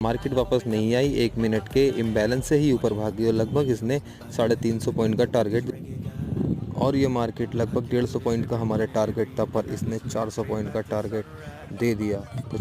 Market वापस नहीं आई, 1 minute के इम्बैलेंस से ही ऊपर भागी और लगभग इसने 350 पॉइंट का टारगेट, और ये मार्केट लगभग 150 पॉइंट का हमारे टारगेट था, पर इसने 400 पॉइंट का टारगेट दे दिया। तो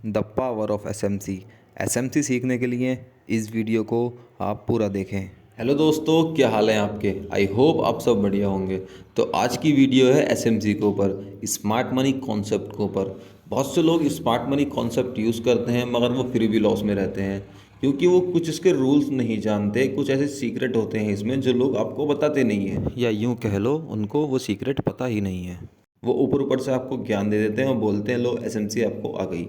द पावर ऑफ एसएमसी सीखने के लिए इस वीडियो को आप पूरा देखें। हेलो दोस्तों, क्या हाल है आपके। आई होप आप सब बढ़िया होंगे। तो आज की वीडियो है एसएमसी के ऊपर, स्मार्ट मनी कॉन्सेप्ट के ऊपर। बहुत से लोग स्मार्ट मनी कॉन्सेप्ट यूज़ करते हैं मगर वो फिर भी लॉस में रहते हैं, क्योंकि वो कुछ इसके रूल्स नहीं जानते। कुछ ऐसे सीक्रेट होते हैं इसमें जो लोग आपको बताते नहीं हैं, या यूँ कह लो उनको वो सीक्रेट पता ही नहीं है। वो ऊपर ऊपर से आपको ज्ञान दे देते हैं और बोलते हैं लो एसएमसी आपको आ गई।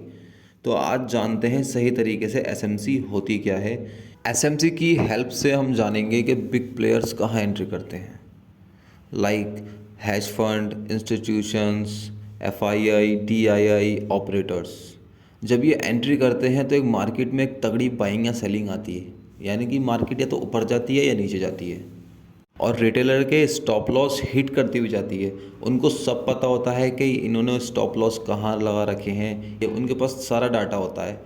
तो आज जानते हैं सही तरीके से एसएमसी होती क्या है। एसएमसी की हेल्प से हम जानेंगे कि बिग प्लेयर्स कहाँ एंट्री करते हैं, like hedge fund, institutions, FII, DII, operators. जब ये एंट्री करते हैं तो एक मार्केट में एक तगड़ी बाइंग या सेलिंग आती है, यानी कि मार्केट या तो ऊपर जाती है या नीचे जाती है, और रिटेलर के स्टॉप लॉस हिट करती हुई जाती है। उनको सब पता होता है कि इन्होंने स्टॉप लॉस कहाँ लगा रखे हैं, ये उनके पास सारा डाटा होता है।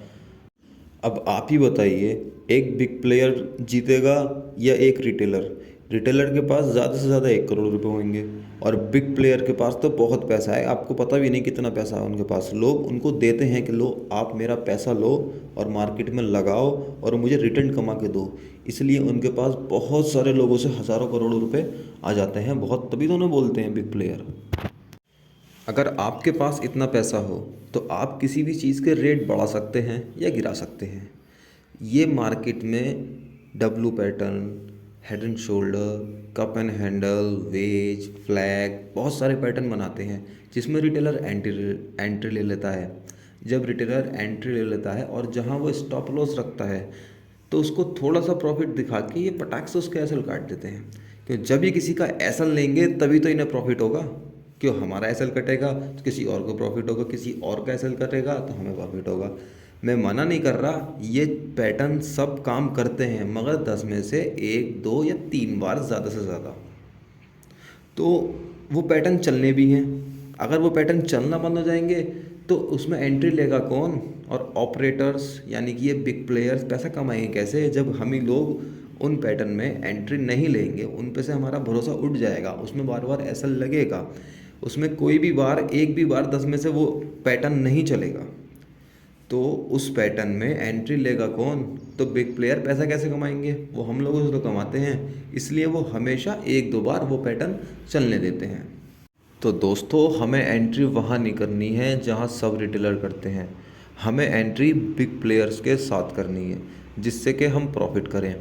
अब आप ही बताइए, एक बिग प्लेयर जीतेगा या एक रिटेलर। रिटेलर के पास ज़्यादा से ज़्यादा 1 करोड़ रुपए होंगे, और बिग प्लेयर के पास तो बहुत पैसा है, आपको पता भी नहीं कितना पैसा है उनके पास। लोग उनको देते हैं कि लो आप मेरा पैसा लो और मार्केट में लगाओ और मुझे रिटर्न कमा के दो। इसलिए उनके पास बहुत सारे लोगों से हज़ारों करोड़ रुपए आ जाते हैं, बहुत, तभी तो उन्हें बोलते हैं बिग प्लेयर। अगर आपके पास इतना पैसा हो तो आप किसी भी चीज़ के रेट बढ़ा सकते हैं या गिरा सकते हैं। ये मार्केट में W pattern, head and shoulder, cup and handle, wedge, flag, बहुत सारे पैटर्न बनाते हैं जिसमें रिटेलर एंट्री ले लेता है। जब रिटेलर एंट्री ले लेता है और जहां वो स्टॉप लॉस रखता है तो उसको थोड़ा सा प्रॉफिट दिखा के ये पटाख से उसका एसल काट देते हैं। क्यों, जब ये किसी का एसल लेंगे तभी तो इन्हें प्रॉफिट होगा। क्यों, हमारा एसल कटेगा तो किसी और को प्रॉफिट होगा, किसी और का एसल कटेगा तो हमें प्रॉफिट होगा। मैं मना नहीं कर रहा, ये पैटर्न सब काम करते हैं, मगर 10 में से 1, 2 या 3 बार ज़्यादा से ज़्यादा। तो वो पैटर्न चलने भी हैं। अगर वो पैटर्न चलना बंद हो जाएंगे तो उसमें एंट्री लेगा कौन, और ऑपरेटर्स यानी कि ये बिग प्लेयर्स पैसा कमाएंगे कैसे, जब हम ही लोग उन पैटर्न में एंट्री नहीं लेंगे। उन पे से हमारा भरोसा उठ जाएगा, उसमें बार बार ऐसा लगेगा, उसमें कोई भी बार, एक भी बार 10 में से वो पैटर्न नहीं चलेगा। तो उस पैटर्न में एंट्री लेगा कौन, तो बिग प्लेयर पैसा कैसे कमाएंगे, वो हम लोगों से तो कमाते हैं। इसलिए वो हमेशा 1-2 बार वो पैटर्न चलने देते हैं। तो दोस्तों, हमें एंट्री वहाँ नहीं करनी है जहाँ सब रिटेलर करते हैं, हमें एंट्री बिग प्लेयर्स के साथ करनी है जिससे कि हम प्रॉफिट करें।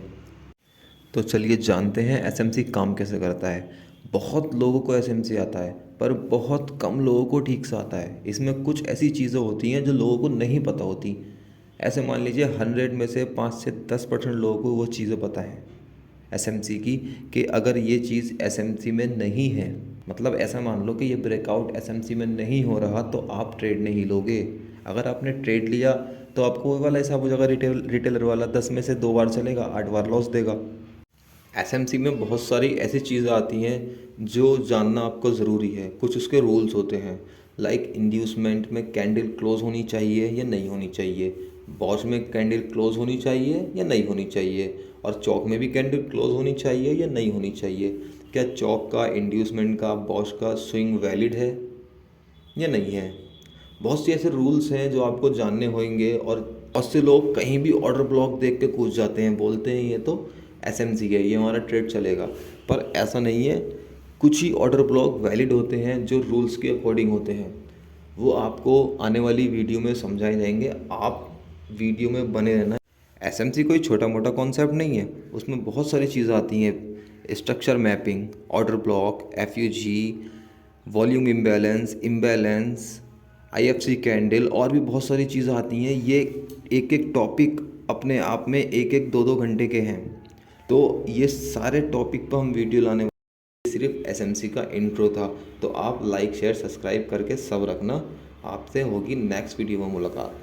तो चलिए जानते हैं एसएमसी काम कैसे करता है। बहुत लोगों को एसएमसी आता है पर बहुत कम लोगों को ठीक से आता है। इसमें कुछ ऐसी चीज़ें होती हैं जो लोगों को नहीं पता होती। ऐसे मान लीजिए 100 में से 5 से 10% लोगों को वो चीज़ें पता हैं एसएमसी की, कि अगर ये चीज़ एसएमसी में नहीं है, मतलब ऐसा मान लो कि ये ब्रेकआउट एसएमसी में नहीं हो रहा, तो आप ट्रेड नहीं लोगे। अगर आपने ट्रेड लिया तो आपको वो वाला हिसाब हो जाएगा, रिटेलर वाला, 10 में से 2 बार चलेगा, 8 बार लॉस देगा। एसएमसी में बहुत सारी ऐसी चीज़ें आती हैं जो जानना आपको ज़रूरी है। कुछ उसके रूल्स होते हैं, लाइक इंड्यूसमेंट में कैंडल क्लोज होनी चाहिए या नहीं होनी चाहिए, बॉश में कैंडल क्लोज होनी चाहिए या नहीं होनी चाहिए, और चौक में भी कैंडल क्लोज होनी चाहिए या नहीं होनी चाहिए। क्या चौक का, इंड्यूसमेंट का, बॉश का स्विंग वैलिड है या नहीं है। बहुत सी ऐसे रूल्स हैं जो आपको जानने होंगे, और बहुत से लोग कहीं भी ऑर्डर ब्लॉक देख के कूद जाते हैं, बोलते हैं ये तो एसएमसी है, ये हमारा ट्रेड चलेगा। पर ऐसा नहीं है। कुछ ही ऑर्डर ब्लॉक वैलिड होते हैं जो रूल्स के अकॉर्डिंग होते हैं, वो आपको आने वाली वीडियो में समझाए जाएंगे। आप वीडियो में बने रहना। एसएमसी कोई छोटा मोटा कॉन्सेप्ट नहीं है, उसमें बहुत सारी चीज़ें आती हैं। Structure mapping, order block, FVG, volume imbalance, IFC candle, और भी बहुत सारी चीज़ें आती हैं। ये एक एक टॉपिक अपने आप में 1-1, 2-2 घंटे के हैं। तो ये सारे टॉपिक पर हम वीडियो लाने वाले, सिर्फ एसएमसी का इंट्रो था। तो आप लाइक, शेयर, सब्सक्राइब करके सब रखना। आपसे होगी नेक्स्ट वीडियो में मुलाकात।